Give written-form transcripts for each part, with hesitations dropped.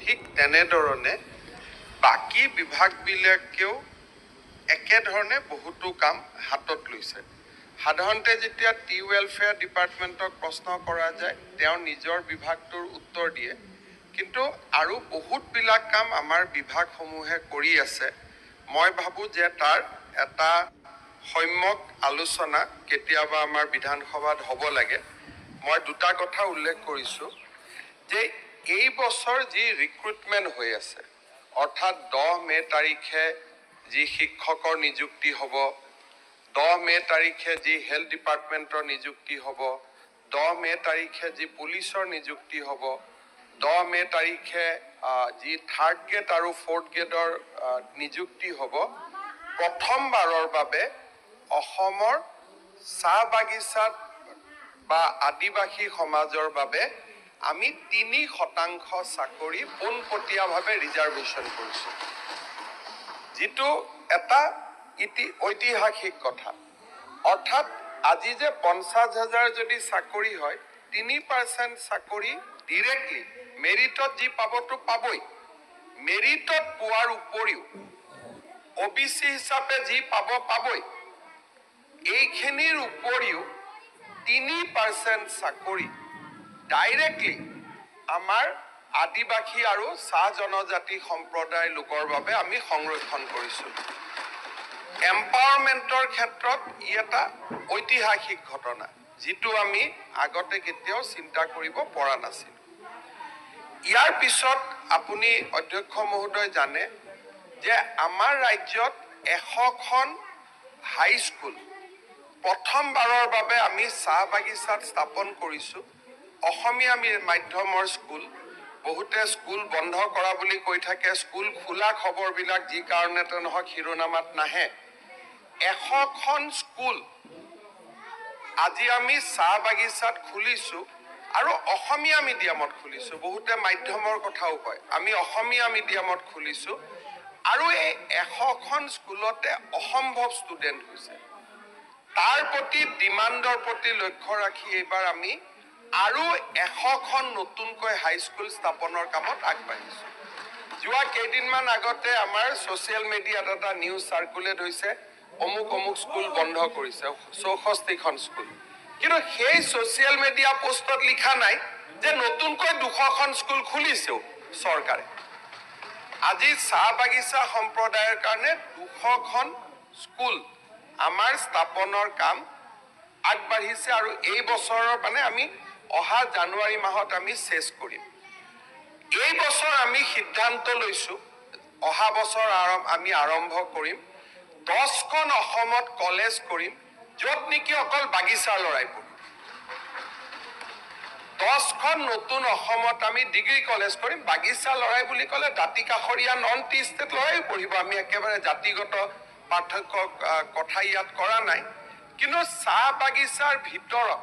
ঠিক তেনেধৰণে বাকী বিভাগবিলাকেও একেধৰণে বহুতো কাম হাতত লৈছে। সাধাৰণতে যেতিয়া টি ৱেলফেয়াৰ ডিপাৰ্টমেণ্টক প্ৰশ্ন কৰা যায় তেওঁ নিজৰ বিভাগটোৰ উত্তৰ দিয়ে, কিন্তু আৰু বহুতবিলাক কাম আমাৰ বিভাগসমূহে কৰি আছে। মই ভাবোঁ যে তাৰ এটা সম্যক আলোচনা কেতিয়াবা আমাৰ বিধানসভাত হ'ব লাগে। মই দুটা কথা উল্লেখ কৰিছোঁ যে এই বছৰ যি ৰিক্ৰুটমেণ্ট হৈ আছে, অৰ্থাৎ 10 মে তাৰিখে যি শিক্ষকৰ নিযুক্তি হ'ব, 10 মে তাৰিখে যি হেল্থ ডিপাৰ্টমেণ্টৰ নিযুক্তি হ'ব, 10 মে তাৰিখে যি পুলিচৰ নিযুক্তি হ'ব, 10 মে তাৰিখে যি 3rd গ্ৰেড আৰু 4th গ্ৰেডৰ নিযুক্তি হ'ব, প্ৰথমবাৰৰ বাবে অসমৰ চাহ বাগিচাত বা আদিবাসী সমাজৰ বাবে আমি 3% চাকৰি পোনপটীয়াভাৱে ৰিজাৰ্ভেশ্যন কৰিছোঁ, যিটো এটা ঐতিহাসিক কথা। অৰ্থাৎ আজি যে 50,000 যদি চাকৰি হয়, 3% চাকৰি ডিৰেক্টলি মেৰিটত যি পাবতো পাবই, মেৰিটত পোৱাৰ উপৰিও OBC হিচাপে যি পাবই, এইখিনিৰ উপৰিও 3% চাকৰি ডাইৰেক্টলি আমাৰ আদিবাসী আৰু চাহ জনজাতি সম্প্ৰদায়ৰ লোকৰ বাবে আমি সংৰক্ষণ কৰিছোঁ। এম্পাৱাৰমেণ্টৰ ক্ষেত্ৰত ই এটা ঐতিহাসিক ঘটনা, যিটো আমি আগতে কেতিয়াও চিন্তা কৰিব পৰা নাছিলোঁ। ইয়াৰ পিছত আপুনি অধ্যক্ষ মহোদয় জানে যে আমাৰ ৰাজ্যত 100খন হাইস্কুল প্ৰথমবাৰৰ বাবে আমি চাহ বাগিচাত স্থাপন কৰিছোঁ। অসমীয়া মাধ্যমৰ স্কুল, বহুতে স্কুল বন্ধ কৰা বুলি কৈ থাকে, স্কুল খোলা খবৰবিলাক যি কাৰণতে নহওক শিৰোনামাত নাহে। 100খন স্কুল আজি আমি চাহ বাগিচাত খুলিছোঁ আৰু অসমীয়া মিডিয়ামত খুলিছোঁ। বহুতে মাধ্যমৰ কথাও কয়, আমি অসমীয়া মিডিয়ামত খুলিছোঁ আৰু এই 100খন স্কুলতে অসম্ভৱ ষ্টুডেণ্ট হৈছে। তাৰ প্ৰতি ডিমাণ্ডৰ প্ৰতি লক্ষ্য ৰাখি এইবাৰ আমি আৰু 100খন নতুনকৈ হাইস্কুল স্থাপনৰ কামত আগবাঢ়িছোঁ। যোৱা কেইদিনমান আগতে আমাৰ ছ'চিয়েল মিডিয়াত এটা নিউজ চাৰ্কুলেট হৈছে, অমুক স্কুল বন্ধ কৰিছে, 64খন স্কুল। কিন্তু সেই ছ'চিয়েল মিডিয়া পোষ্টত লিখা নাই যে নতুনকৈ 200খন স্কুল খুলিছেও চৰকাৰে। আজি চাহ বাগিচা সম্প্ৰদায়ৰ কাৰণে 200খন স্কুল আমাৰ স্থাপনৰ কাম আগবাঢ়িছে আৰু এই বছৰৰ মানে আমি অহা জানুৱাৰী মাহত আমি শেষ কৰিম। এই বছৰ আমি সিদ্ধান্ত লৈছোঁ, অহা বছৰ আমি আৰম্ভ কৰিম 10খন অসমত কলেজ কৰিম, য'ত নেকি অকল বাগিচাৰ ল'ৰাই পঢ়িব। 10খন নতুন অসমত আমি ডিগ্ৰী কলেজ কৰিম। বাগিচা ল'ৰাই বুলি ক'লে দাঁতি কাষৰীয়া নন টি ষ্টেট ল'ৰাই পঢ়িব। আমি একেবাৰে জাতিগত পাৰ্থক্য কথা ইয়াত কৰা নাই, কিন্তু চাহ বাগিচাৰ ভিতৰত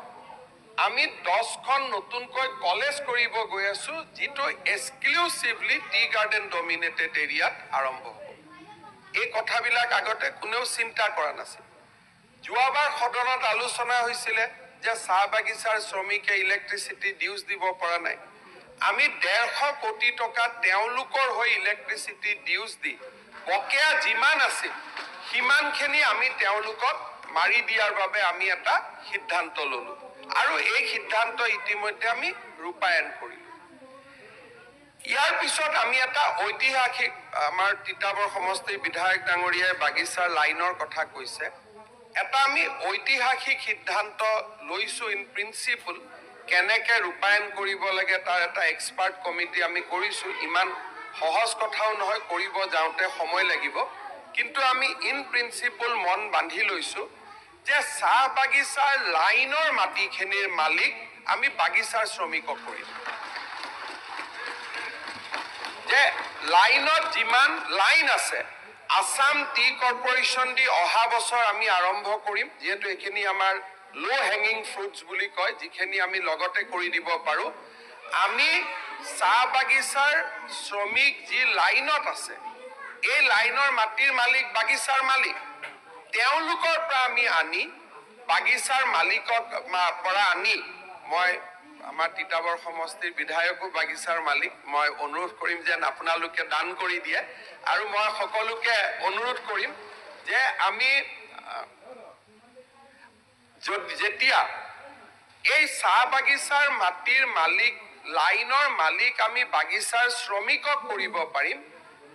আমি 10খন নতুনকৈ কলেজ কৰিব গৈ আছোঁ, যিটো এক্সক্লুচিভলি টি গাৰ্ডেন ডমিনেটেড এৰিয়াত আৰম্ভ হ'ব। এই কথাবিলাক আগতে কোনেও চিন্তা কৰা নাছিল। যোৱাবাৰ সদনত আলোচনা হৈছিলে যে চাহ বাগিচাৰ শ্ৰমিকে ইলেক্ট্ৰিচিটি ডিউজ দিব পৰা নাই। আমি 150 কোটি টকা তেওঁলোকৰ হৈ ইলেক্ট্ৰিচিটি ডিউজ দি বকেয়া যিমান আছিল সিমানখিনি আমি তেওঁলোকক মাৰি দিয়াৰ বাবে আমি এটা সিদ্ধান্ত ল'লোঁ আৰু এই সিদ্ধান্ত ইতিমধ্যে আমি ৰূপায়ণ কৰিলোঁ। ইয়াৰ পিছত আমি এটা ঐতিহাসিক, আমাৰ তিতাবৰ সমষ্টিৰ বিধায়ক ডাঙৰীয়াই বাগিচাৰ লাইনৰ কথা কৈছে, এটা আমি ঐতিহাসিক সিদ্ধান্ত লৈছোঁ ইন প্ৰিন্সিপল। কেনেকৈ ৰূপায়ণ কৰিব লাগে তাৰ এটা এক্সপাৰ্ট কমিটি আমি কৰিছোঁ। ইমান সহজ কথাও নহয়, কৰিব যাওঁতে সময় লাগিব, কিন্তু আমি ইন প্ৰিন্সিপল মন বান্ধি লৈছোঁ যে চাহ বাগিচাৰ লাইনৰ মাটিখিনিৰ মালিক আমি বাগিচাৰ শ্ৰমিকক কৰিম। যে লাইনত যিমান লাইন আছে, আছাম টি কৰ্পৰেশ্যন দি অহা বছৰ আমি আৰম্ভ কৰিম, যিহেতু এইখিনি আমাৰ ল' হেঙিং ফ্ৰুটছ বুলি কয়, যিখিনি আমি লগতে কৰি দিব পাৰোঁ। আমি চাহ বাগিচাৰ শ্ৰমিক যি লাইনত আছে, এই লাইনৰ মাটিৰ মালিক বাগিচাৰ মালিক, তেওঁলোকৰ পৰা আমি আনি বাগিচাৰ মালিকৰ পৰা আনি মই আমাৰ তিতাবৰ সমষ্টিৰ বিধায়কো বাগিচাৰ মালিক মই অনুৰোধ কৰিম যে আপোনালোকে দান কৰি দিয়ে আৰু মই সকলোকে অনুৰোধ কৰিম যে আমি যেতিয়া এই চাহ বাগিচাৰ মাটিৰ মালিক লাইনৰ মালিক আমি বাগিচাৰ শ্ৰমিকক কৰিব পাৰিম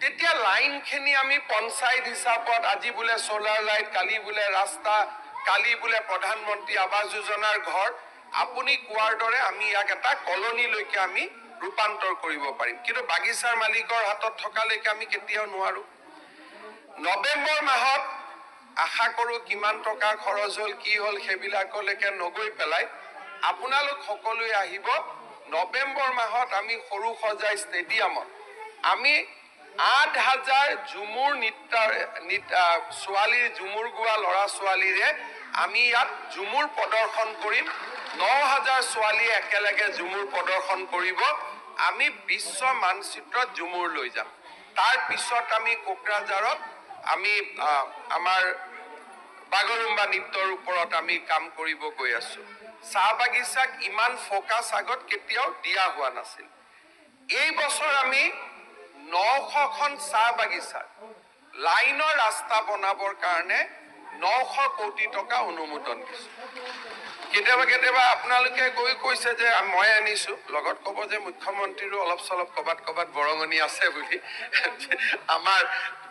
তেতিয়া লাইনখিনি আমি পঞ্চায়ত হিচাপত আজি বোলে সোলাৰ লাইট কালি বোলে ৰাস্তা কালি বোলে প্ৰধানমন্ত্ৰী আৱাস যোজনাৰ ঘৰ আপুনি কোৱাৰ দৰে আমি ইয়াক এটা কলনীলৈকে আমি ৰূপান্তৰ কৰিব পাৰিম কিন্তু বাগিচাৰ মালিকৰ হাতত থকালৈকে আমি কেতিয়াও নোৱাৰো নৱেম্বৰ মাহত আশা কৰোঁ কিমান টকা খৰচ হ'ল কি হ'ল সেইবিলাকলৈকে নগৈ পেলাই আপোনালোক সকলোৱে আহিব নৱেম্বৰ মাহত আমি সৰু সজাই ষ্টেডিয়ামত আমি ৮,০০০ ঝুমুৰ ছোৱালীৰ ঝুমুৰ গোৱা ল'ৰা ছোৱালীৰে আমি ইয়াত ঝুমুৰ প্ৰদৰ্শন কৰিম ৯,০০০ ছোৱালীয়ে একেলগে ঝুমুৰ প্ৰদৰ্শন কৰিব আমি বিশ্ব মানচিত্ৰত ঝুমুৰ লৈ যাম তাৰ পিছত আমি কোকৰাঝাৰত আমি আমাৰ বাগৰুম্বা নৃত্যৰ ওপৰত আমি কাম কৰিব গৈ আছো চাহ বাগিচাক ইমান ফোকাছ আগত কেতিয়াও দিয়া হোৱা নাছিল এই বছৰ আমি ৯০০খন চাহ বাগিচাৰ লাইনৰ ৰাস্তা বনাবৰ কাৰণে ৯০০ কোটি টকা অনুমোদন দিছো কেতিয়াবা আপোনালোকে গৈ কৈছে যে মই আনিছো লগত ক'ব যে মুখ্যমন্ত্ৰীৰো অলপ চলপ ক'বাত বৰঙণি আছে বুলি আমাৰ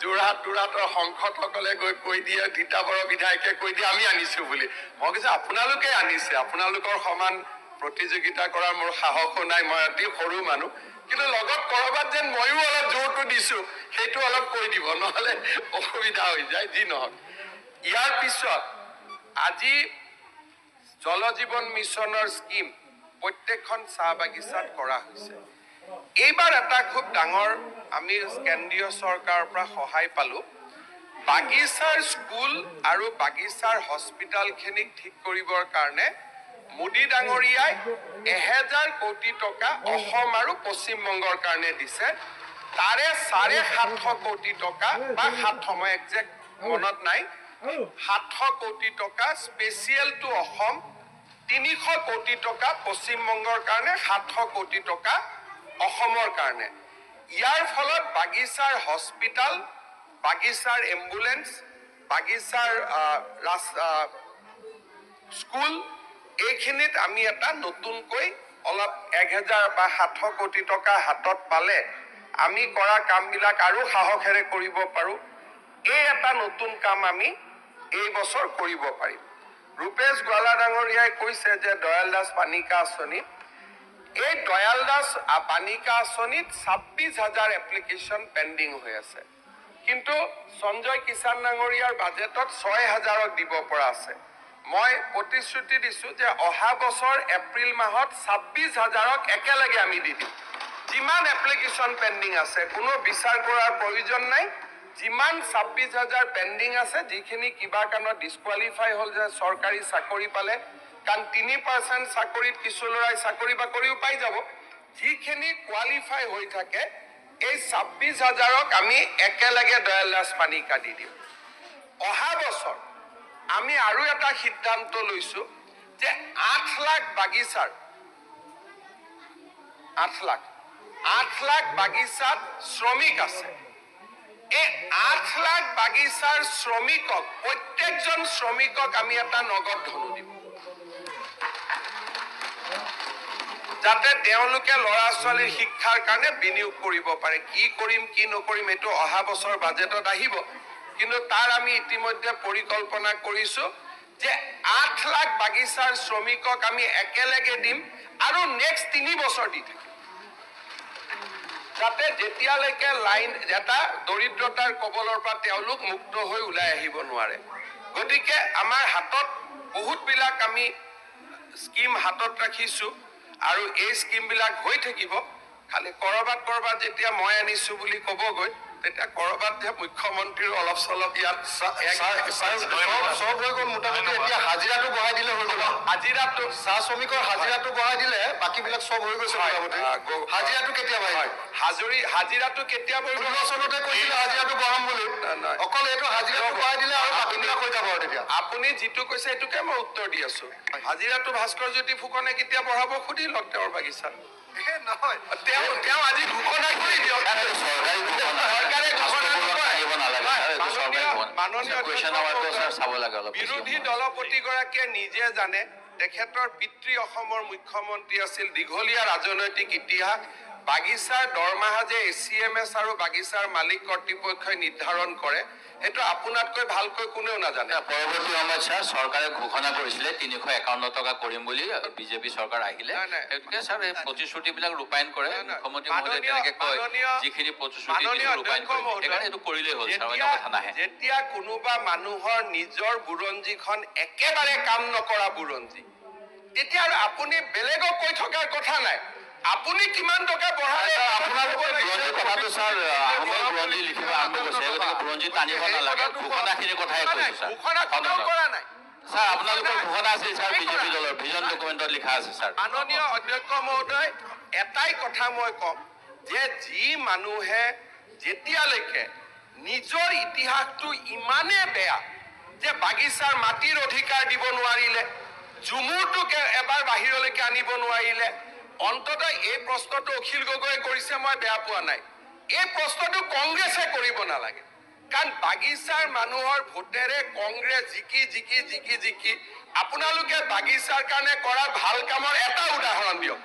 যোৰহাটৰ সংসদসকলে গৈ কৈ দিয়ে তিতাবৰৰ বিধায়কে কৈ দিয়ে আমি আনিছো বুলি মই কৈছো আপোনালোকে আনিছে আপোনালোকৰ সমান প্ৰতিযোগিতা কৰাৰ মোৰ সাহসো নাই মই অতি সৰু মানুহ কিন্তু লগত কৰবাত যেন ময়ো অলপ জোৰটো দিছো সেইটো অলপ কৈ দিব নহলে অসুবিধা হৈ যায় যি নহওক ইয়াৰ পিছত আজি জল জীৱন মিছনৰ স্কিম প্ৰত্যেকখন চাহ বাগিচাত কৰা হৈছে এইবাৰ এটা খুব ডাঙৰ আমি কেন্দ্ৰীয় চৰকাৰৰ পৰা সহায় পালো বাগিচাৰ স্কুল আৰু বাগিচাৰ হস্পিটালখিনিক ঠিক কৰিবৰ কাৰণে মোদী ডাঙৰীয়াই ১,০০০ কোটি টকা অসম আৰু পশ্চিমবংগৰ কাৰণে দিছে তাৰে ৭৫০ কোটি টকা বা ৭০০ মই একজেক্ট মনত নাই ৭০০ কোটি টকা স্পেচিয়েল টু অসম ৩০০ কোটি টকা পশ্চিমবংগৰ কাৰণে ৭০০ কোটি টকা অসমৰ কাৰণে ইয়াৰ ফলত বাগিচাৰ হস্পিটাল বাগিচাৰ এম্বুলেন্স বাগিচাৰ স্কুল এইখিনিত আমি এটা নতুনকৈ অলপ ১,০০০ বা ৭০০ কোটি টকা হাতত পালে আমি কৰা কামবিলাক আৰু সাহসেৰে কৰিব পাৰোঁ এই এটা নতুন কাম আমি এই বছৰ কৰিব পাৰিম ৰূপেশ গোৱালা ডাঙৰীয়াই কৈছে যে দয়াল দাস পানিকা আঁচনি এই দয়াল দাস পানিকা আঁচনিত ২৬,০০০ এপ্লিকেশ্যন পেণ্ডিং হৈ আছে কিন্তু সঞ্জয় কিষাণ ডাঙৰীয়াৰ বাজেটত ৬,০০০ক দিব পৰা আছে মই প্ৰতিশ্ৰুতি দিছো যে অহা বছৰ এপ্ৰিল মাহত ২৬,০০০ক একেলগে আমি দি দিম যিমান এপ্লিকেশ্যন পেণ্ডিং আছে কোনো বিচাৰ কৰাৰ প্ৰয়োজন নাই যিমান ২৬,০০০ পেণ্ডিং আছে যিখিনি কিবা কাৰণত ডিছকুৱালিফাই হ'ল যে চৰকাৰী চাকৰি পালে কাৰণ ৩% চাকৰিত কিছু ল'ৰাই চাকৰি বাকৰিও পাই যাব যিখিনি কোৱালিফাই হৈ থাকে এই ২৬,০০০ক আমি একেলগে দয়াল দাস পানিকা দি দিম অহা বছৰ আমি আৰু এটা সিদ্ধান্ত লৈছো যে ৮ লাখ বাগিচাৰ ৮ লাখ বাগিচাত শ্ৰমিক আছে এই ৮ লাখ বাগিচাৰ শ্ৰমিকক প্ৰত্যেকজন শ্ৰমিকক আমি এটা নগদ ধনো দিম যাতে তেওঁলোকে ল'ৰা ছোৱালীৰ শিক্ষাৰ কাৰণে বিনিয়োগ কৰিব পাৰে কি কৰিম কি নকৰিম এইটো অহা বছৰ বাজেটত আহিব কিন্তু তাৰ আমি ইতিমধ্যে পৰিকল্পনা কৰিছো যে ৮ লাখ বাগিচাৰ শ্ৰমিকক আমি একেলগে দিম আৰু নেক্সট ৩ বছৰ দি থাকিম যাতে যেতিয়ালৈকে লাইন এটা দৰিদ্ৰতাৰ কবলৰ পৰা তেওঁলোক মুক্ত হৈ ওলাই আহিব নোৱাৰে গতিকে আমাৰ হাতত বহুতবিলাক আমি স্কিম হাতত ৰাখিছো আৰু এই স্কিমবিলাক হৈ থাকিব খালি কৰবাত যেতিয়া মই আনিছো বুলি ক'বগৈ তেতিয়া কৰবাত যে মুখ্যমন্ত্ৰীৰ অলপ চলপ ইয়াত চব হৈ গ'ল মোটামুটি এতিয়া হাজিৰাটো বঢ়াই দিলে হৈ গ'ল হাজিৰাটো চাহ শ্ৰমিকৰ হাজিৰাটো বঢ়াই দিলে বাকীবিলাক চব হৈ গৈছে মোটামুটি হাজিৰাটো কেতিয়া বঢ়াই হাজিৰাটো কেতিয়া নিৰ্বাচনতে কৈছিলে হাজিৰাটো বঢ়াম বুলি অকল এইটো হাজিৰাটো বঢ়াই দিলে আৰু বাকীবিলাক হৈ যাব আৰু তেতিয়া আপুনি যিটো কৈছে সেইটোকে মই উত্তৰ দি আছো হাজিৰাটো ভাস্কৰ জ্যোতি ফুকনে কেতিয়া বঢ়াব সুধি লওক তেওঁৰ বাগিচাত নহয় তেওঁ আজি ঘোষণা কৰি দিয়ক বিৰোধী দলপতিগৰাকীয়ে নিজে জানে তেখেতৰ পিতৃ অসমৰ মুখ্যমন্ত্ৰী আছিল দীঘলীয়া ৰাজনৈতিক ইতিহাস বাগিচাৰ দৰমহা যে ACMS আৰু বাগিচাৰ মালিক কৰ্তৃপক্ষই নিৰ্ধাৰণ কৰে সেইটো আপোনাতকৈ ভালকৈ কোনেও নাজানে পৰৱৰ্তী সময়ত ছাৰ চৰকাৰে ঘোষণা কৰিছিলে 351 টকা কৰিম বুলি বিজেপি চৰকাৰ আহিলে সেইটোকে ছাৰ এই প্ৰতিশ্ৰুতিবিলাক ৰূপায়ণ কৰে মুখ্যমন্ত্ৰী মহোদয়ে তেনেকে কয় যিখিনি প্ৰতিশ্ৰুতি ৰূপায়ণ কৰে সেইকাৰণে এইটো কৰিলেই হ'ল ছাৰ অন্য কথা নাহে যেতিয়া কোনোবা মানুহৰ নিজৰ বুৰঞ্জীখন একেবাৰে কাম নকৰা বুৰঞ্জী তেতিয়া আপুনি বেলেগক কৈ থকাৰ কথা নাই আপুনি কিমান টকা বঢ়ালে আপোনালোকৰ বুৰঞ্জীৰ কথাটো ছাৰ আহোমৰ বুৰঞ্জী লিখিব আৰম্ভ কৰিছে গতিকে বুৰঞ্জী টানিব নালাগে ঘোষণাখিনিৰ কথাই কৈছোঁ ছাৰ ঘোষণা কৰা নাই ছাৰ আপোনালোকৰ ঘোষণা আছিল ছাৰ বিজেপি দলৰ ভিজন ডকুমেণ্টত লিখা আছে ছাৰ মাননীয় অধ্যক্ষ মহোদয় এটাই কথা মই ক'ম যে যি মানুহে যেতিয়ালৈকে নিজৰ ইতিহাসটো ইমানেই বেয়া যে বাগিচাৰ মাটিৰ অধিকাৰ দিব নোৱাৰিলে ঝুমুৰটোক এবাৰ বাহিৰলৈকে আনিব নোৱাৰিলে অন্ততঃ এই প্ৰশ্নটো অখিল গগৈয়ে কৰিছে মই বেয়া পোৱা নাই এই প্ৰশ্নটো কংগ্ৰেছে কৰিব নালাগে কাৰণ বাগিচাৰ মানুহৰ ভোটেৰে কংগ্ৰেছ জিকি আপোনালোকে বাগিচাৰ কাৰণে কৰা ভাল কামৰ এটা উদাহৰণ দিয়ক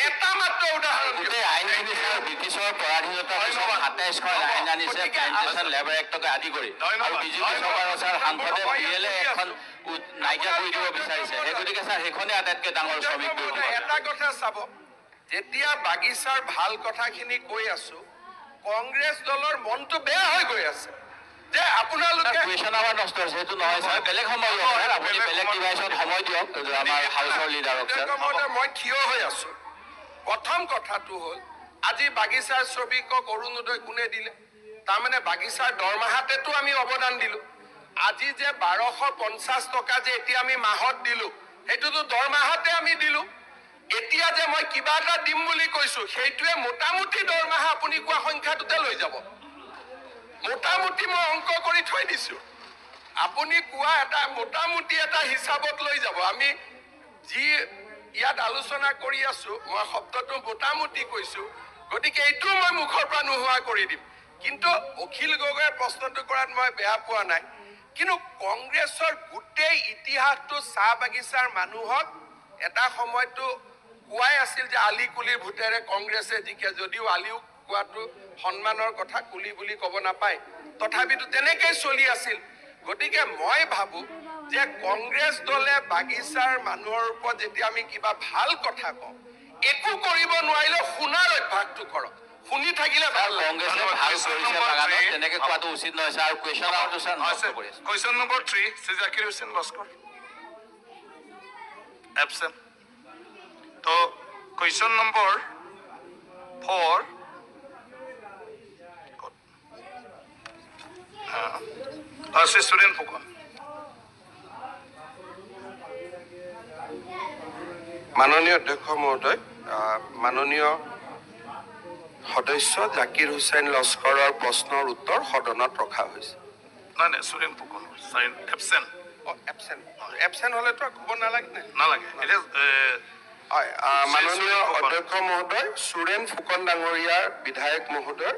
এটা মাত্ৰ উদাহৰণ দিয়ক আইনখিনি ছাৰ ব্ৰিটিছৰ পৰাধীনতাৰ পিছত 27খন আইন আনিছে প্লেণ্টেশ্যন লেবাৰ এক্টকে আদি কৰি আৰু বিজেপি চৰকাৰৰ ছাৰ সাংসদে PLA এখন নাইকিয়া কৰি দিব বিচাৰিছে সেই গতিকে ছাৰ সেইখনেই আটাইতকৈ ডাঙৰ শ্ৰমিক এটা কথা চাব যেতিয়া বাগিচাৰ ভাল কথাখিনি কৈ আছো কংগ্ৰেছ দলৰ মনটো বেয়া হৈ গৈ আছে যে আপোনালোকে কুৱেশ্যন আৱাৰ নষ্ট হৈছে সেইটো নহয় ছাৰ বেলেগ সময় আপুনি বেলেগ ডিভাইচত সময় দিয়ক আমাৰ হাউচৰ লিডাৰক মই থিয় হৈ আছো প্ৰথম কথাটো হ'ল আজি বাগিচাৰ শ্ৰমিকক অৰুণোদয় কোনে দিলে তাৰমানে বাগিচাৰ দৰমহাতেতো আমি অৱদান দিলো আজি যে 1250 টকা যে এতিয়া আমি মাহত দিলো সেইটোতো দৰমহাতে আমি দিলো এতিয়া যে মই কিবা এটা দিম বুলি কৈছো সেইটোৱে মোটামুটি দৰমহা আপুনি কোৱা সংখ্যাটোতে লৈ যাব মোটামুটি মই অংক কৰি থৈ দিছো আপুনি কোৱা এটা মোটামুটি এটা হিচাপত লৈ যাব আমি যি ইয়াত আলোচনা কৰি আছো মই শব্দটো মোটামুটি কৈছো গতিকে এইটো মই মুখৰ পৰা নোহোৱা কৰি দিম কিন্তু অখিল গগৈয়ে প্ৰশ্নটো কৰাত মই বেয়া পোৱা নাই কিন্তু কংগ্ৰেছৰ গোটেই ইতিহাসটো চাহ বাগিচাৰ মানুহক এটা সময়তো কোৱাই আছিল যে আলি কুলিৰ ভোটেৰে কংগ্ৰেছে জিকে যদিও আলিও কোৱাটো সন্মানৰ কথা কুলি বুলি ক'ব নাপায় তথাপিতো তেনেকেই চলি আছিল গতিকে মই ভাবো যে কংগ্ৰেছ দলে বাগিচাৰ মানুহৰ ওপৰত যেতিয়া আমি কিবা ভাল কথা কওঁ একো কৰিব নোৱাৰিলে শুনাৰ অভ্যাসটো কৰক শুনি থাকিলে ভাল কংগ্ৰেছে ভাল কৰিছে বাগানত তেনেকে কোৱাটো উচিত নহয় ছাৰ আৰু কুৱেশ্যন আৱাৰটো ছাৰ নষ্ট কৰি আছে কুৱেশ্যন নম্বৰ 3 শ্ৰী জাকিৰ হুছেইন লস্কৰ এবসেন্ট তো কুৱেশ্যন নম্বৰ 4 শ্ৰী সুৰেন ফুকন মাননীয় অধ্যক্ষ মহোদয় মাননীয় সদস্য জাকিৰ হুছেইন লস্কৰৰ প্ৰশ্নৰ উত্তৰ সদনত ৰখা হৈছে নাই সুৰেন ফুকন এবসেন্ট এবসেন্ট হলেতো ক'ব নালাগে নালাগে হয় মাননীয় অধ্যক্ষ মহোদয় সুৰেন ফুকন ডাঙৰীয়াৰ বিধায়ক মহোদয়ৰ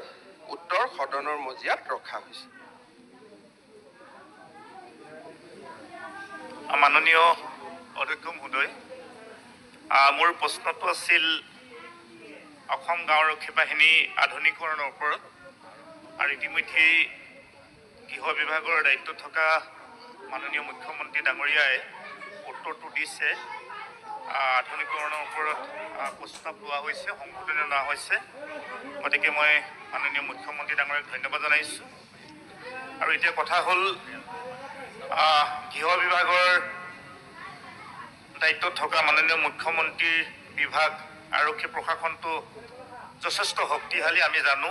উত্তৰ সদনৰ মজিয়াত ৰখা হৈছে মাননীয় অধ্যক্ষ মহোদয় মোৰ প্ৰশ্নটো আছিল অসম গাঁওৰক্ষী বাহিনী আধুনিকৰণৰ ওপৰত আৰু ইতিমধ্যেই গৃহ বিভাগৰ দায়িত্বত থকা মাননীয় মুখ্যমন্ত্ৰী ডাঙৰীয়াই উত্তৰটো দিছে আধুনিকৰণৰ ওপৰত প্ৰস্তাৱ লোৱা হৈছে সংশোধনী লোৱা হৈছে গতিকে মই মাননীয় মুখ্যমন্ত্ৰী ডাঙৰীয়াক ধন্যবাদ জনাইছোঁ আৰু এতিয়া কথা হ'ল গৃহ বিভাগৰ দায়িত্বত থকা মাননীয় মুখ্যমন্ত্ৰীৰ বিভাগ আৰক্ষী প্ৰশাসনটো যথেষ্ট শক্তিশালী আমি জানো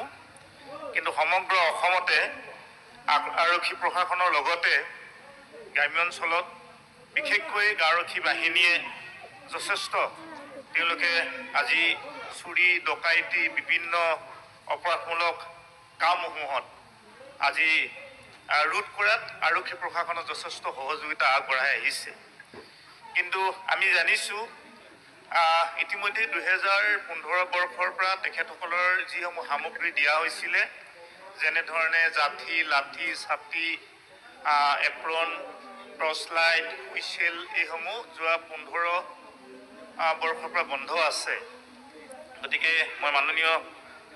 কিন্তু সমগ্ৰ অসমতে আৰক্ষী প্ৰশাসনৰ লগতে গ্ৰাম্য অঞ্চলত বিশেষকৈ আৰক্ষী বাহিনীয়ে যথেষ্ট তেওঁলোকে আজি চুৰি ডকাইতি বিভিন্ন অপৰাধমূলক কামসমূহত আজি ৰোধ কৰাত আৰক্ষী প্ৰশাসনৰ যথেষ্ট সহযোগিতা আগবঢ়াই আহিছে কিন্তু আমি জানিছোঁ ইতিমধ্যে 2015 বৰ্ষৰ পৰা তেখেতসকলৰ যিসমূহ সামগ্ৰী দিয়া হৈছিলে যেনেধৰণে জাঠি লাঠি ছাতি এপ্ৰন টৰ্চ লাইট হুইচেল এইসমূহ যোৱা 15 বৰ্ষৰ পৰা বন্ধ আছে গতিকে মই মাননীয়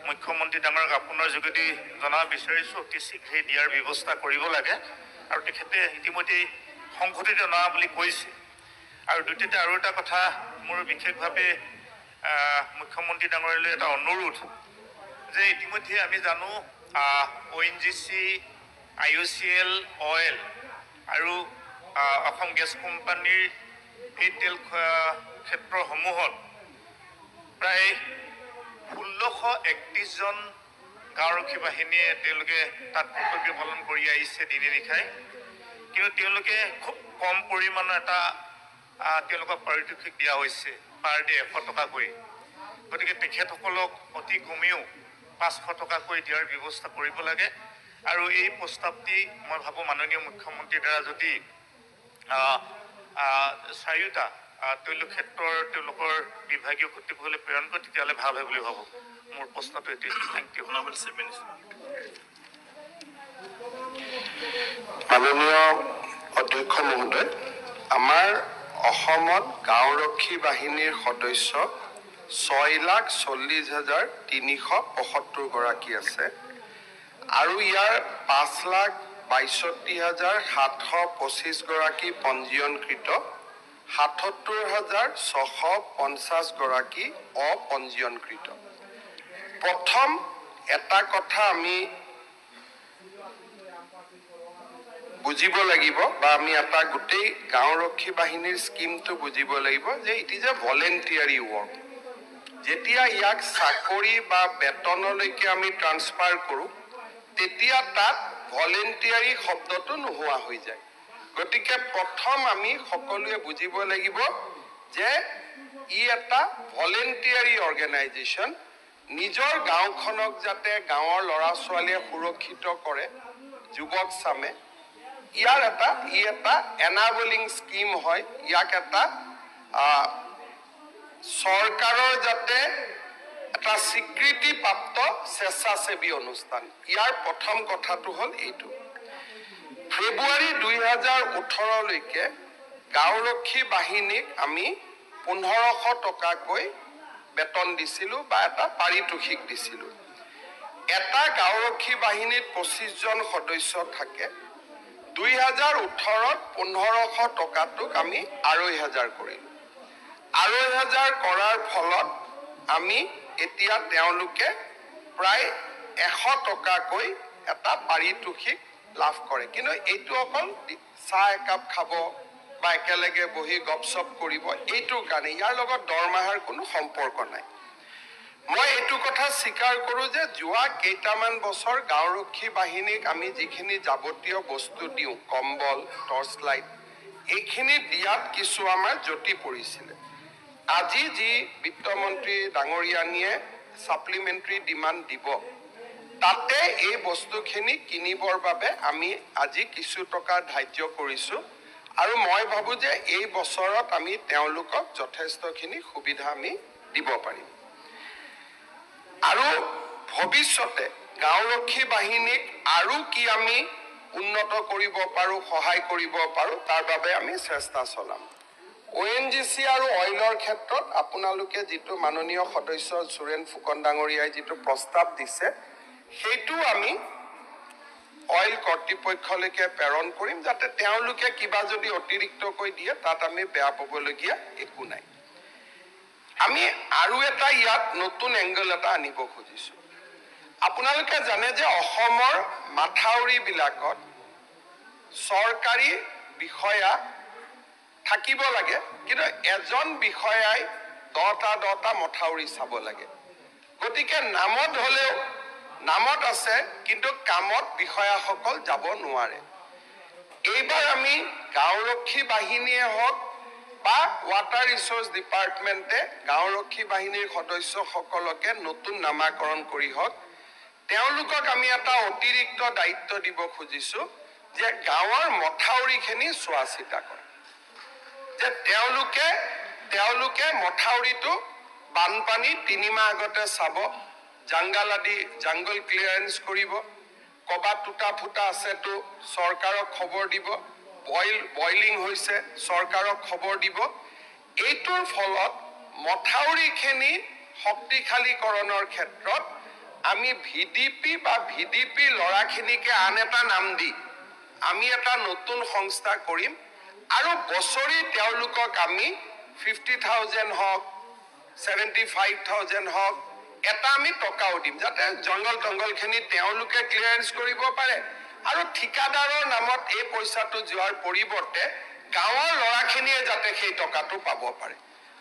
মুখ্যমন্ত্ৰী ডাঙৰক আপোনাৰ যোগেদি জনাব বিচাৰিছোঁ অতি শীঘ্ৰে দিয়াৰ ব্যৱস্থা কৰিব লাগে আৰু তেখেতে ইতিমধ্যে সংঘটিত নোহোৱা বুলি কৈছে আৰু দ্বিতীয়তে আৰু এটা কথা মোৰ বিশেষভাৱে মুখ্যমন্ত্ৰী ডাঙৰীয়ালৈ এটা অনুৰোধ যে ইতিমধ্যে আমি জানো ONGC IOCL অইল আৰু অসম গেছ কোম্পানীৰ এই তেল ক্ষেত্ৰসমূহত প্ৰায় 1631 জন গাঁওৰক্ষী বাহিনীয়ে তেওঁলোকে তাত কৰ্তব্য পালন কৰি আহিছে দিনে নিশাই কিন্তু তেওঁলোকে খুব কম পৰিমাণৰ এটা তেওঁলোকক পাৰিতোষিক দিয়া হৈছে পাৰ ডে 100 টকাকৈ গতিকে তেখেতসকলক অতি কমেও 500 টকাকৈ দিয়াৰ ব্যৱস্থা কৰিব লাগে আৰু এই প্ৰস্তাৱটি মই ভাবোঁ মাননীয় মুখ্যমন্ত্ৰীৰ দ্বাৰা যদি চাৰিওটা তৈল ক্ষেত্ৰৰ তেওঁলোকৰ বিভাগীয় কৰ্তৃপক্ষলৈ প্ৰেৰণ কৰে তেতিয়াহ'লে ভাল হয় বুলি ভাবোঁ মোৰ প্ৰশ্নটো এইটোৱে থেংক ইউ মাননীয় অধ্যক্ষ মহোদয় আমাৰ অসমত গাঁওৰক্ষী বাহিনীৰ সদস্য 6,40,375 গৰাকী আছে আৰু ইয়াৰ 5,62,725 গৰাকী পঞ্জীয়নকৃত 77,650 গৰাকী অপঞ্জীয়নকৃত প্ৰথম এটা কথা আমি বুজিব লাগিব বা আমি এটা গোটেই গাঁওৰক্ষী বাহিনীৰ স্কিমটো বুজিব লাগিব যে ইট ইজ এ ভলেণ্টিয়াৰী ৱৰ্ক যেতিয়া ইয়াক চাকৰি বা বেতনলৈকে আমি ট্ৰান্সফাৰ কৰোঁ তেতিয়া তাত ভলেণ্টিয়াৰী শব্দটো নোহোৱা হৈ যায় গতিকে প্ৰথম আমি সকলোৱে বুজিব লাগিব যে ই এটা ভলেণ্টিয়াৰী অৰ্গেনাইজেশ্যন নিজৰ গাঁওখনক যাতে গাঁৱৰ ল'ৰা ছোৱালীয়ে সুৰক্ষিত কৰে যুৱক চামে ই এটা এনাবলিং স্কিম হয় ইয়াক এটা চৰকাৰৰ যাতে এটা স্বীকৃতিপ্ৰাপ্ত স্বেচ্ছাসেৱী অনুষ্ঠান ইয়াৰ প্ৰথম কথাটো হ'ল এইটো ফেব্ৰুৱাৰী 2018 লৈকে গাঁওৰক্ষী বাহিনীক আমি 1500 টকাকৈ বেতন দিছিলোঁ বা এটা পাৰিতোষিক দিছিলোঁ এটা গাঁওৰক্ষী বাহিনীত 25 জন সদস্য থাকে 2018ত 1500 টকাটোক আমি 2,500 কৰিলোঁ 2,500 কৰাৰ ফলত আমি এতিয়া তেওঁলোকে প্ৰায় 100 টকাকৈ এটা পাৰিতোষিক লাভ কৰে কিন্তু এইটো অকল চাহ একাপ খাব বা একেলগে বহি গপচপ কৰিব এইটোৰ কাৰণে ইয়াৰ লগত দৰমহাৰ কোনো সম্পৰ্ক নাই মই এইটো কথা স্বীকাৰ কৰোঁ যে যোৱা কেইটামান বছৰ গাঁওৰক্ষী বাহিনীক আমি যিখিনি যাৱতীয় বস্তু দিওঁ কম্বল টৰ্চ লাইট এইখিনি দিয়াত কিছু আমাৰ জটি পৰিছিলে আজি যি বিত্তমন্ত্ৰী ডাঙৰীয়ানীয়ে সাপ্লিমেণ্টাৰী ডিমাণ্ড দিব তাতে এই বস্তুখিনি কিনিবৰ বাবে আমি আজি কিছু টকা ধাৰ্য কৰিছোঁ আৰু মই ভাবোঁ যে এই বছৰত আমি তেওঁলোকক যথেষ্টখিনি সুবিধা আমি দিব পাৰিম আৰু ভৱিষ্যতে গাঁওৰক্ষী বাহিনীক আৰু কি আমি উন্নত কৰিব পাৰোঁ সহায় কৰিব পাৰোঁ তাৰ বাবে আমি চেষ্টা চলাম ONGC আৰু অইলৰ ক্ষেত্ৰত আপোনালোকে যিটো মাননীয় সদস্য সুৰেন ফুকন ডাঙৰীয়াই যিটো প্ৰস্তাৱ দিছে সেইটো আমি অইল কৰ্তৃপক্ষলৈকে প্ৰেৰণ কৰিম যাতে তেওঁলোকে কিবা যদি অতিৰিক্তকৈ দিয়ে তাত আমি বেয়া পাবলগীয়া একো নাই আমি আৰু এটা ইয়াত নতুন এংগল এটা আনিব খুজিছোঁ আপোনালোকে জানে যে অসমৰ মাথাউৰিবিলাকত চৰকাৰী বিষয়া থাকিব লাগে কিন্তু এজন বিষয়াই 10টা মথাউৰি চাব লাগে গতিকে নামত হ'লেও নামত আছে কিন্তু কামত বিষয়াসকল যাব নোৱাৰে। এইবাৰ আমি গাঁওৰক্ষী বাহিনীয়ে হওক বা ৱাটাৰ ৰিচোৰ্চ ডিপাৰ্টমেণ্টে গাঁওৰক্ষী বাহিনীৰ সদস্যসকলকে নতুন নামাকৰণ কৰি হওক তেওঁলোকক আমি এটা অতিৰিক্ত দায়িত্ব দিব খুজিছোঁ যে গাঁৱৰ মথাউৰিখিনি চোৱা চিতা কৰে, যে তেওঁলোকে মথাউৰিটো বানপানী 3 মাহ আগতে চাব, জাংগল ক্লিয়াৰেন্স কৰিব, ক'ৰবাত টুটা ফুটা আছেতো চৰকাৰক খবৰ দিব, বইলিং হৈছে চৰকাৰক খবৰ দিব। এইটোৰ ফলত মথাউৰিখিনি শক্তিশালীকৰণৰ ক্ষেত্ৰত আমি ভিডিপি বা ভিডিপি ল'ৰাখিনিকে আন এটা নাম দি আমি এটা নতুন সংস্থা কৰিম আৰু বছৰি তেওঁলোকক আমি 50,000 হওক 75,000 হওক এটা আমি টকাও দিম যাতে জংগলখিনি তেওঁলোকে ক্লিয়াৰেন্স কৰিব পাৰে আৰু ঠিকাদাৰৰ নামত এই পইচাটো যোৱাৰ পৰিৱৰ্তে গাঁৱৰ ল'ৰাখিনিয়ে যাতে সেই টকাটো পাব পাৰে।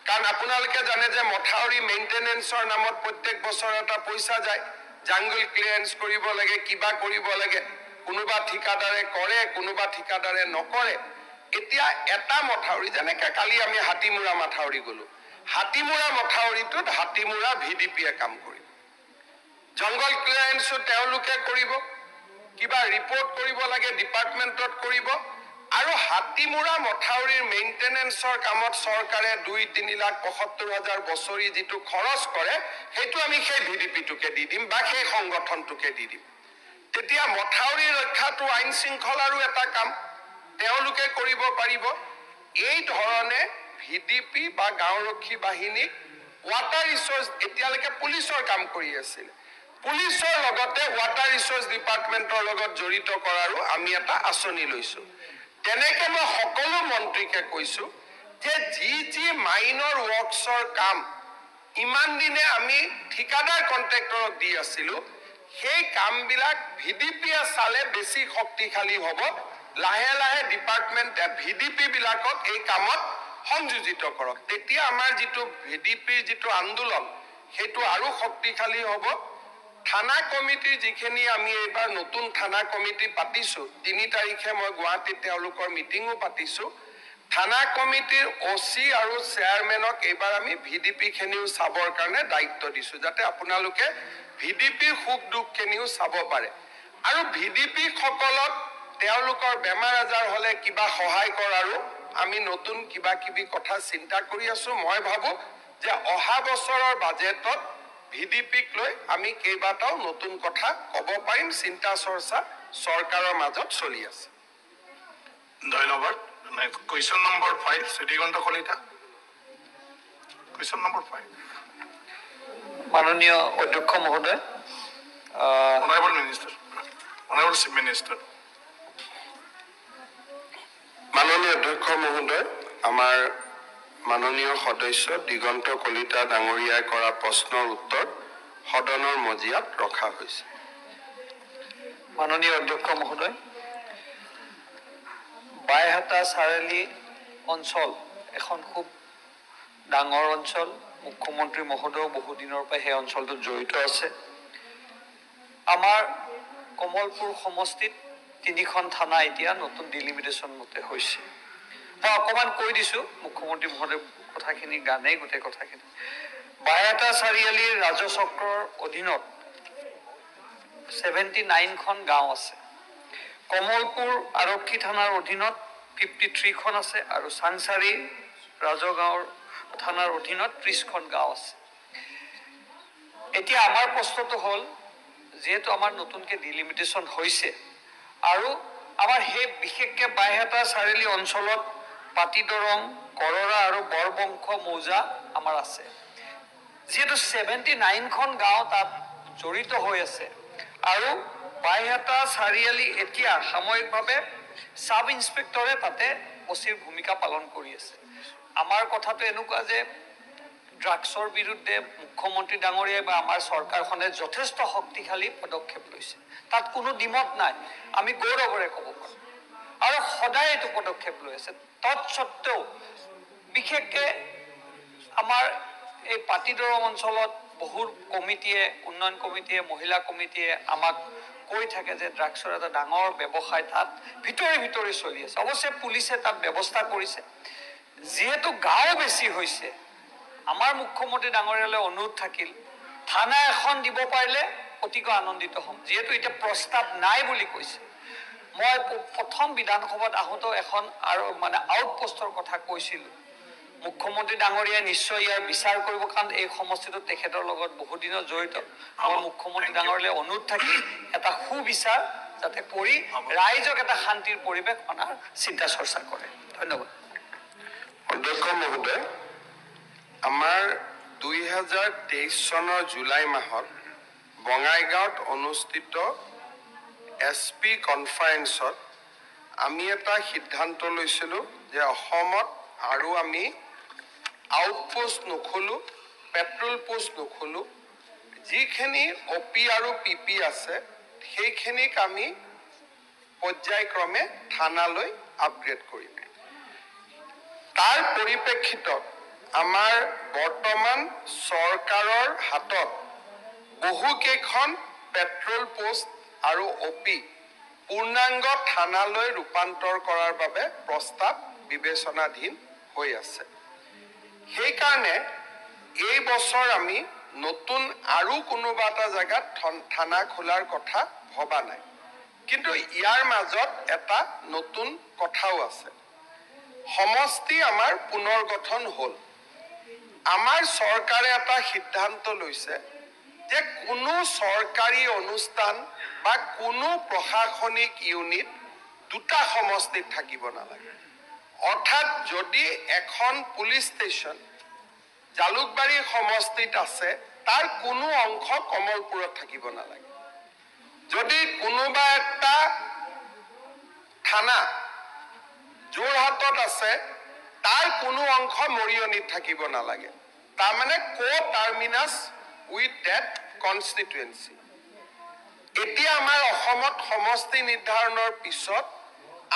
কাৰণ আপোনালোকে জানে যে মথাউৰি মেইনটেনেন্সৰ নামত প্ৰত্যেক বছৰ এটা পইচা যায়, জাংগল ক্লিয়াৰেন্স কৰিব লাগে, কিবা কৰিব লাগে, কোনোবা ঠিকাদাৰে কৰে কোনোবা ঠিকাদাৰে নকৰে। এতিয়া এটা মথাউৰি যেনেকৈ কালি আমি হাতীমূৰা মথাউৰি গ'লো, হাতীমূৰা মথাউৰিটোত হাতীমূৰা ভিডিপিয়ে কাম কৰিব, জংগল ক্লিয়াৰেন্সো তেওঁলোকে কৰিব, কিবা ৰিপৰ্ট কৰিব লাগে ডিপাৰ্টমেণ্টত কৰিব আৰু হাতীমূৰা মথাউৰিৰ মেইনটেনেন্সৰ কামত চৰকাৰে 2-3 লাখ 75,000 বছৰি যিটো খৰচ কৰে সেইটো আমি সেই ভিডিপিটোকে দি দিম বা সেই সংগঠনটোকে দি দিম। তেতিয়া মথাউৰি ৰক্ষাটো আইন শৃংখলাৰো এটা কাম তেওঁলোকে কৰিব পাৰিব। এই ধৰণে ভিডিপি বা গাঁওৰক্ষী বাহিনীক ৱাটাৰ ৰিচোৰ্চ এতিয়ালৈকে পুলিচৰ কাম কৰি আছিল, পুলিচৰ লগতে ৱাটাৰ ৰিচোৰ্চ ডিপাৰ্টমেণ্টৰ লগত জড়িত কৰাৰো আমি এটা আঁচনি লৈছোঁ। তেনেকে মই সকলো মন্ত্ৰীকে কৈছোঁ যে যি মাইনৰ ৱৰ্কছৰ কাম ইমান দিনে আমি ঠিকাদাৰ কণ্ট্ৰেক্টৰক দি আছিলোঁ সেই কামবিলাক ভিডিপিয়ে চালে বেছি শক্তিশালী হ'ব। লাহে লাহে ডিপাৰ্টমেণ্টে ভিডিপি বিলাকক এই কামত সংযোজিত কৰক, তেতিয়া আমাৰ যিটো ভিডিপিৰ যিটো আন্দোলন সেইটো আৰু শক্তিশালী হ'ব। থানা কমিটিৰ যিখিনি আমি এইবাৰ নতুন থানা কমিটি পাতিছোঁ, 3 তাৰিখে মই গুৱাহাটীত তেওঁলোকৰ মিটিঙো পাতিছোঁ। থানা কমিটিৰ OC আৰু চেয়াৰমেনক এইবাৰ আমি ভিডিপিখিনিও চাবৰ কাৰণে দায়িত্ব দিছোঁ যাতে আপোনালোকে ভিডিপিৰ সুখ দুখখিনিও চাব পাৰে আৰু ভিডিপি সকলক তেওঁলোকৰ বেমাৰ আজাৰ হ'লে কিবা সহায় কৰাৰো আমি নতুন কিবা কথা চিন্তা কৰি আছোঁ। মই ভাবোঁ যে অহা বছৰৰ বাজেটত ভিডিপিক লৈ আমি কেইবাটাও নতুন কথা ক'ব পাৰিম, চিন্তা চৰ্চা চৰকাৰৰ মাজত চলি আছে। ধন্যবাদ। Question number 5 Srikanta Kalita. Question number 5 মাননীয় অধ্যক্ষ মহোদয়, honourable minister, honourable chief minister. মাননীয় অধ্যক্ষ মহোদয়, আমাৰ মাননীয় সদস্য দিগন্ত কলিতা ডাঙৰীয়াই কৰা প্ৰশ্নৰ উত্তৰ সদনৰ মজিয়াত ৰখা হৈছে। মাননীয় অধ্যক্ষ মহোদয়, বাইহাটা চাৰিআলি অঞ্চল এখন খুব ডাঙৰ অঞ্চল, মুখ্যমন্ত্ৰী মহোদয় বহুদিনৰ পৰা সেই অঞ্চলটোত জড়িত আছে। আমাৰ কমলপুৰ সমষ্টিত 3খন থানা এতিয়া নতুন ডিলিমিটেশ্যন মতে হৈছে। মই অকণমান কৈ দিছোঁ, মুখ্যমন্ত্ৰী মহোদয় কথাখিনি গানেই গোটেই কথাখিনি। বাইহাটা চাৰিআলিৰ ৰাজচক্ৰৰ অধীনত 79খন গাঁও আছে, কমলপুৰ আৰক্ষী থানাৰ অধীনত 53খন আছে আৰু চাংচাৰী ৰাজগাঁৱৰ থানাৰ অধীনত 30খন গাঁও আছে। এতিয়া আমাৰ প্ৰশ্নটো হ'ল, যিহেতু আমাৰ নতুনকৈ ডিলিমিটেশ্যন হৈছে আৰু আমাৰ সেই বিশেষকৈ বাইহাটা চাৰিআলি অঞ্চলত পাতিদৰং, কৰৰা আৰু বৰবংশ মৌজা আমাৰ আছে। যিহেতু 79খন গাঁও তাত জড়িত হৈ আছে আৰু বাইহাটা চাৰিআলি এতিয়া সাময়িকভাৱে চাব ইন্সপেক্টৰে তাতে OCৰ ভূমিকা পালন কৰি আছে। আমাৰ কথাটো এনেকুৱা যে ড্ৰাগছৰ বিৰুদ্ধে মুখ্যমন্ত্ৰী ডাঙৰীয়াই বা আমাৰ চৰকাৰখনে যথেষ্ট শক্তিশালী পদক্ষেপ লৈছে, তাত কোনো দ্বিমত নাই, আমি গৌৰৱেৰে ক'ব পাৰোঁ আৰু সদায় এইটো পদক্ষেপ লৈ আছে। তৎসত্বেও বিশেষকৈ আমাৰ এই পাতিদৰং অঞ্চলত বহু কমিটিয়ে, উন্নয়ন কমিটিয়ে, মহিলা কমিটিয়ে আমাক কৈ থাকে যে ড্ৰাগছৰ এটা ডাঙৰ ব্যৱসায় তাত ভিতৰি চলি আছে। অৱশ্যে পুলিচে তাত ব্যৱস্থা কৰিছে। যিহেতু গাঁও বেছি হৈছে, আমাৰ মুখ্যমন্ত্ৰী ডাঙৰীয়ালৈ অনুৰোধ থাকিল থানা এখন দিব পাৰিলে অতিকৈ আনন্দিত হ'ম। যিহেতু এতিয়া প্ৰস্তাৱ নাই বুলি কৈছে, মই প্ৰথম বিধানসভাত আহোঁতেও এখন আৰু আউটপোষ্টৰ কথা কৈছিলোঁ। মুখ্যমন্ত্ৰী ডাঙৰীয়াই নিশ্চয় ইয়াৰ বিচাৰ কৰিব, কাৰণ এই সমষ্টিটো তেখেতৰ লগত বহুদিনৰ জড়িত। মই মুখ্যমন্ত্ৰী ডাঙৰীয়ালৈ অনুৰোধ থাকি এটা সুবিচাৰ যাতে কৰি ৰাইজক এটা শান্তিৰ পৰিৱেশ অনাৰ চিন্তা চৰ্চা কৰে। ধন্যবাদ। অধ্যক্ষ মহোদয়, আমাৰ 2023 চনৰ জুলাই মাহত বঙাইগাঁৱত অনুষ্ঠিত SP কনফাৰেন্সত আমি এটা সিদ্ধান্ত লৈছিলোঁ যে অসমত আৰু আমি আউটপোষ্ট নুখোলোঁ, পেট্ৰল পোষ্ট নুখোলোঁ। যিখিনি OP আৰু PP আছে সেইখিনিক আমি পৰ্যায়ক্ৰমে থানালৈ আপগ্ৰেড কৰিম। তাৰ পৰিপ্ৰেক্ষিতত আমাৰ বৰ্তমান চৰকাৰৰ হাতত বহুকেইখন পেট্ৰল পোষ্ট আৰু OP পূৰ্ণাংগ থানালৈ ৰূপান্তৰ কৰাৰ বাবে প্ৰস্তাৱ বিবেচনাধীন হৈ আছে। সেইকাৰণে এই বছৰ আমি নতুন আৰু কোনোবা এটা জেগাত থানা খোলাৰ কথা ভবা নাই। কিন্তু ইয়াৰ মাজত এটা নতুন কথাও আছে। সমষ্টি আমাৰ পুনৰ গঠন হ'ল। আমাৰ চৰকাৰে এটা সিদ্ধান্ত লৈছে যে কোনো চৰকাৰী অনুষ্ঠান বা কোনো প্ৰশাসনিক ইউনিট দুটা সমষ্টিত থাকিব নালাগে। অৰ্থাৎ যদি এখন পুলিচ ষ্টেচন জালুকবাৰী সমষ্টিত আছে, তাৰ কোনো অংশ কমলপুৰত থাকিব নালাগে। যদি কোনোবা এটা থানা যোৰহাটত আছে, তাৰ কোনো অংশ মৰিয়নিত থাকিব নালাগে। তাৰমানে co-terminus with that constituency। এতিয়া আমাৰ অসমত সমষ্টি নিৰ্ধাৰণৰ পিছত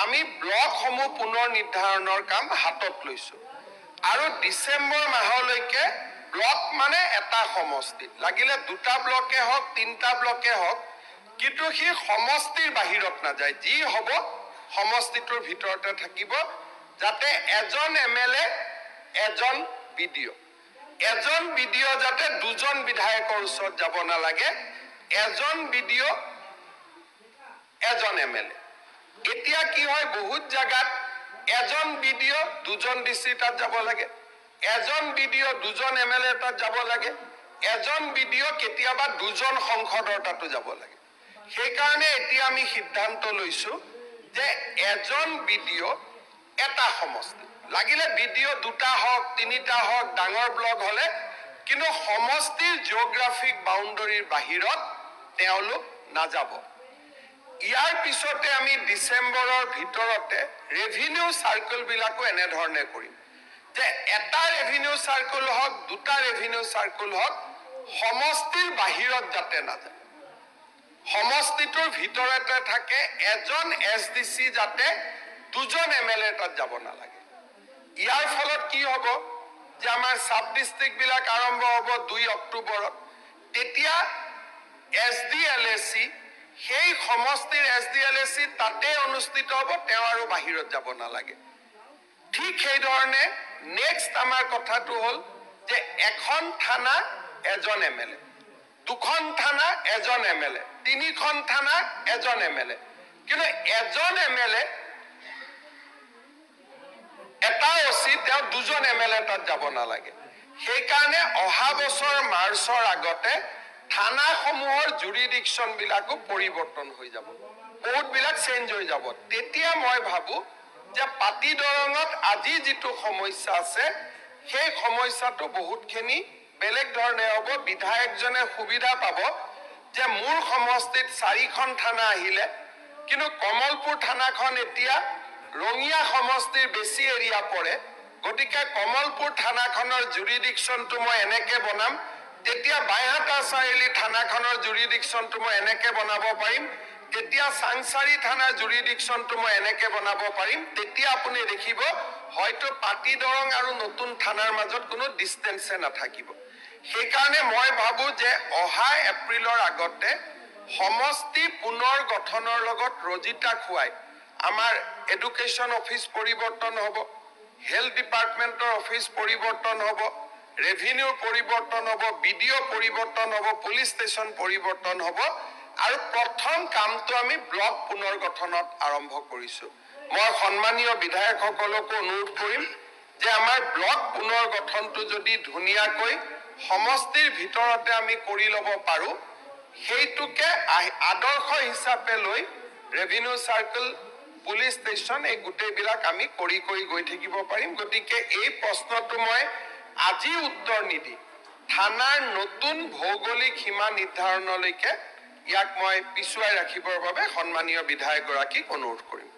আমি ব্লকসমূহ পুনৰ নিৰ্ধাৰণৰ কাম হাতত লৈছোঁ। আৰু ডিচেম্বৰ মাহলৈকে ব্লক মানে এটা সমষ্টিত, লাগিলে দুটা ব্লকে হওক, তিনিটা ব্লকে হওক, কিন্তু সি সমষ্টিৰ বাহিৰত নাযায়। যি হ'ব সমষ্টিটোৰ ভিতৰতে থাকিব, যাতে এজন MLA, এজন BDO, এজন BDO যাতে দুজন বিধায়কৰ ওচৰত যাব নালাগে, এজন BDO, এজন MLA। এতিয়া কি হয়, বহুত জাগাত এজন BDO দুজন DC তাত যাব লাগে, এজন BDO দুজন MLA তাত যাব লাগে, এজন BDO কেতিয়াবা দুজন সংসদৰ তাতো যাব লাগে। সেইকাৰণে এতিয়া আমি সিদ্ধান্ত লৈছোঁ যে এজন BDO এটা সমষ্টি, লাগিলে BDO দুটা হওক, তিনিটা হওক, ডাঙৰ ব্লক হ'লে, কিন্তু সমষ্টিৰ জিঅ'গ্ৰাফিক বাউণ্ডাৰীৰ বাহিৰত তেওঁলোক নাযাব। ইয়াৰ পিছতে আমি ডিচেম্বৰৰ ভিতৰতে ৰেভিনিউ চাৰ্কলবিলাকো এনেধৰণে কৰিম যে এটা ৰেভিনিউ চাৰ্কল হওক, দুটা ৰেভিনিউ চাৰ্কল হওক, সমষ্টিৰ বাহিৰত যাতে নাযায়। সমষ্টিটোৰ ভিতৰতে থাকে এজন SDC, যাতে দুজন MLA তাত যাব নালাগে। ইয়াৰ ফলত কি হ'ব যে আমাৰ সাব ডিষ্ট্ৰিক্টবিলাক আৰম্ভ হ'ব 2 অক্টোবৰত। তেতিয়া SDLAC, সেই সমষ্টিৰ SDLAC তাতে অনুষ্ঠিত হ'ব, তেওঁ আৰু বাহিৰত যাব নালাগে। ঠিক সেইধৰণে নেক্সট আমাৰ কথাটো হ'ল যে এখন থানা এজন MLA, দুখন থানা এজন MLA, তিনিখন থানা এজন MLA। কিন্তু এজন MLA, এটা OC, তেওঁ দুজন MLA তাত যাব নালাগে। সেইকাৰণে অহা বছৰ মাৰ্চৰ আগতে থানাসমূহৰ জুৰিডিকশ্যনবিলাকো পৰিৱৰ্তন হৈ যাব, বহুতবিলাক চেঞ্জ হৈ যাব। তেতিয়া মই ভাবোঁ যে পাতি দৰঙত আজি যিটো সমস্যা আছে, সেই সমস্যাটো বহুতখিনি বেলেগ ধৰণে হ'ব। বিধায়কজনে সুবিধা পাব যে মোৰ সমষ্টিত 4খন থানা আহিলে, কিন্তু কমলপুৰ থানাখন এতিয়া ৰঙিয়া সমষ্টিৰ বেছি এৰিয়া পৰে, গতিকে কমলপুৰ থানাখনৰ জুৰিডিকশ্যনটো মই এনেকৈ বনাম, তেতিয়া বাইহাটা চাৰিআলি থানাখনৰ জুৰিডিকশ্যনটো মই এনেকৈ বনাব পাৰিম, তেতিয়া চাংচাৰী থানাৰ জুৰিডিকশ্যনটো মই এনেকৈ বনাব পাৰিম। তেতিয়া আপুনি দেখিব হয়তো পাতি দৰং আৰু নতুন থানাৰ মাজত কোনো ডিষ্টেঞ্চে নাথাকিব। সেইকাৰণে মই ভাবোঁ যে অহা এপ্ৰিলৰ আগতে সমষ্টি পুনৰ গঠনৰ লগত ৰজিতা খুৱাই আমাৰ এডুকেশ্যন অফিচ পৰিৱৰ্তন হ'ব, হেল্থ ডিপাৰ্টমেণ্টৰ অফিচ পৰিৱৰ্তন হ'ব, ৰেভিনিউৰ পৰিৱৰ্তন হ'ব, BDO পৰিৱৰ্তন হ'ব, পুলিচ ষ্টেচন পৰিৱৰ্তন হ'ব আৰু প্ৰথম কামটো আমি ব্লক পুনৰ গঠনত আৰম্ভ কৰিছোঁ। মই সন্মানীয় বিধায়কসকলকো অনুৰোধ কৰিম যে আমাৰ ব্লক পুনৰ গঠনটো যদি ধুনীয়াকৈ সমষ্টিৰ ভিতৰতে আমি কৰি ল'ব পাৰোঁ, সেইটোকে আদৰ্শ হিচাপে লৈ ৰেভিনিউ চাৰ্কেল, পুলিচ ষ্টেচন এই গোটেইবিলাক আমি কৰি গৈ থাকিব পাৰিম। গতিকে এই প্ৰশ্নটো মই আজি উত্তৰ নিদি থানাৰ নতুন ভৌগোলিক সীমা নিৰ্ধাৰণলৈকে ইয়াক মই পিছুৱাই ৰাখিবৰ বাবে সন্মানীয় বিধায়কগৰাকীক অনুৰোধ কৰিম।